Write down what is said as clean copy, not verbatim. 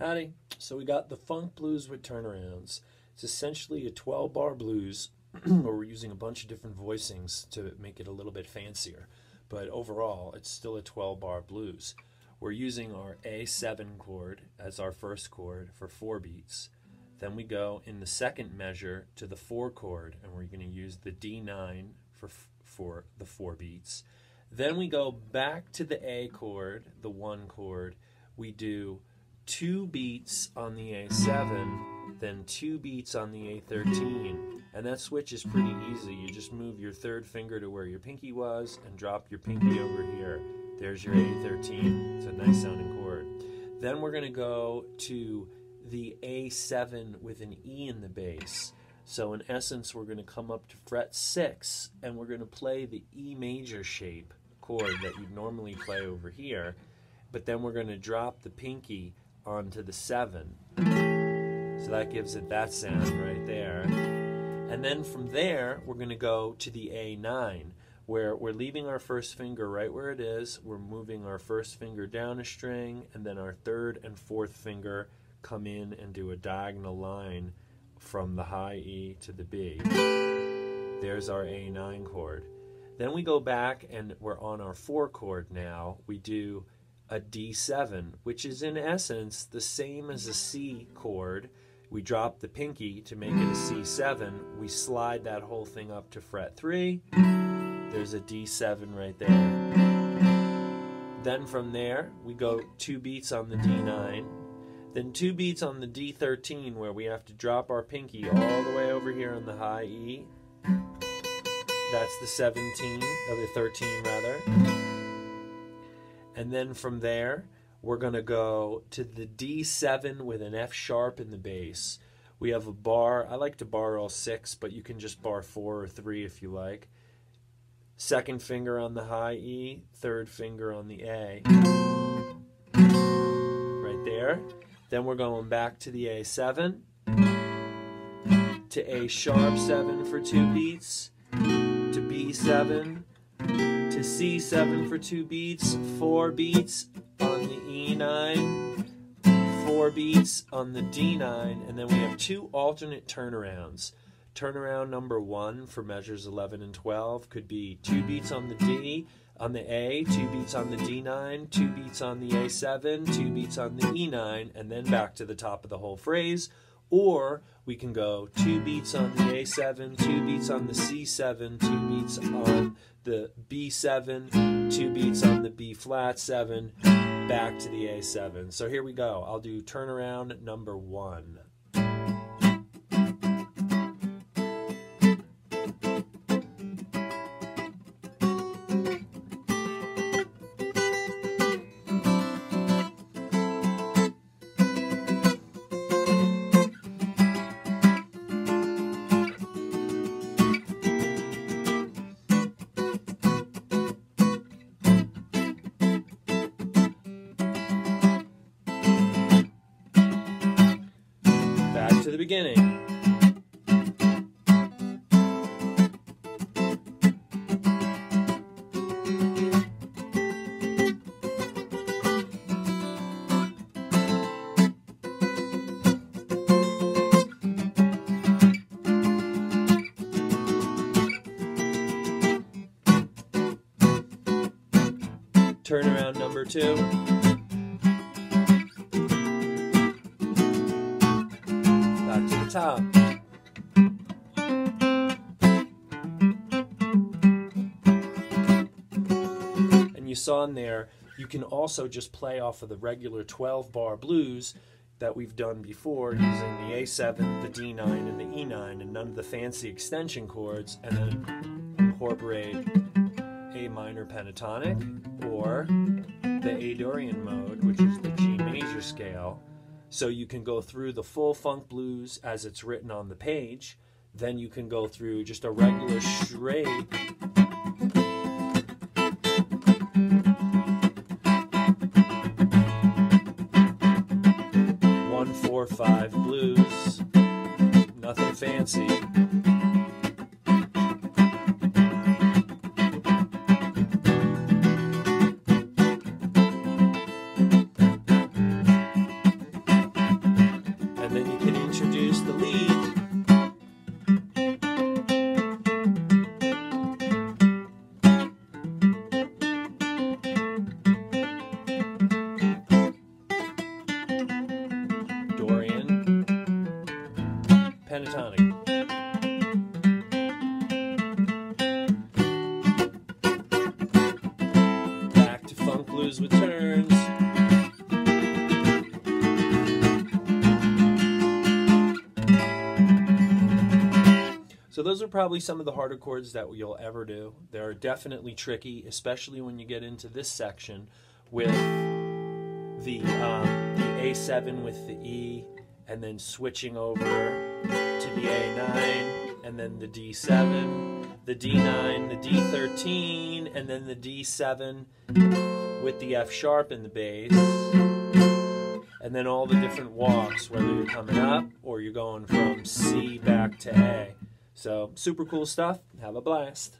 Howdy. So we got the funk blues with turnarounds. It's essentially a 12-bar blues where we're using a bunch of different voicings to make it a little bit fancier. But overall, it's still a 12-bar blues. We're using our A7 chord as our first chord for 4 beats. Then we go in the second measure to the 4 chord, and we're going to use the D9 for the 4 beats. Then we go back to the A chord, the 1 chord. We do 2 beats on the A7, then 2 beats on the A13. And that switch is pretty easy. You just move your third finger to where your pinky was and drop your pinky over here. There's your A13. It's a nice sounding chord. Then we're going to go to the A7 with an E in the bass. So in essence, we're going to come up to fret 6 and we're going to play the E major shape chord that you'd normally play over here. But then we're going to drop the pinky onto the 7. So that gives it that sound right there. And then from there, we're going to go to the A9, where we're leaving our first finger right where it is. We're moving our first finger down a string, and then our third and fourth finger come in and do a diagonal line from the high E to the B. There's our A9 chord. Then we go back and we're on our 4 chord now. We do a D7, which is in essence the same as a C chord. We drop the pinky to make it a C7. We slide that whole thing up to fret 3. There's a D7 right there. Then from there, we go 2 beats on the D9. Then 2 beats on the D13, where we have to drop our pinky all the way over here on the high E. That's the 17, or the 13 rather. And then from there, we're going to go to the D7 with an F sharp in the bass. We have a bar. I like to bar all 6, but you can just bar 4 or 3 if you like. Second finger on the high E, third finger on the A. Right there. Then we're going back to the A7, to A sharp 7 for 2 beats, to B7, to C7 for 2 beats, 4 beats on the E9, 4 beats on the D9, and then we have 2 alternate turnarounds. Turnaround number 1 for measures 11 and 12 could be 2 beats on the D, on the A, 2 beats on the D9, 2 beats on the A7, 2 beats on the E9, and then back to the top of the whole phrase. Or we can go 2 beats on the A7, 2 beats on the C7, 2 beats on the B7, 2 beats on the B flat 7, back to the A7. So here we go. I'll do turnaround number 1. To the beginning. Turnaround number 2. Top. And you saw in there, you can also just play off of the regular 12-bar blues that we've done before using the A7, the D9, and the E9, and none of the fancy extension chords, and then incorporate A minor pentatonic or the A Dorian mode, which is the G major scale. So you can go through the full funk blues as it's written on the page. Then you can go through just a regular straight 1-4-5 blues. Nothing fancy. pentatonic. Back to funk blues with turns. So those are probably some of the harder chords that you'll ever do. They're definitely tricky, especially when you get into this section with the A7 with the E, and then switching over to the A9, and then the D7, the D9, the D13, and then the D7 with the F sharp in the bass, and then all the different walks, whether you're coming up or you're going from C back to A. So, super cool stuff. Have a blast.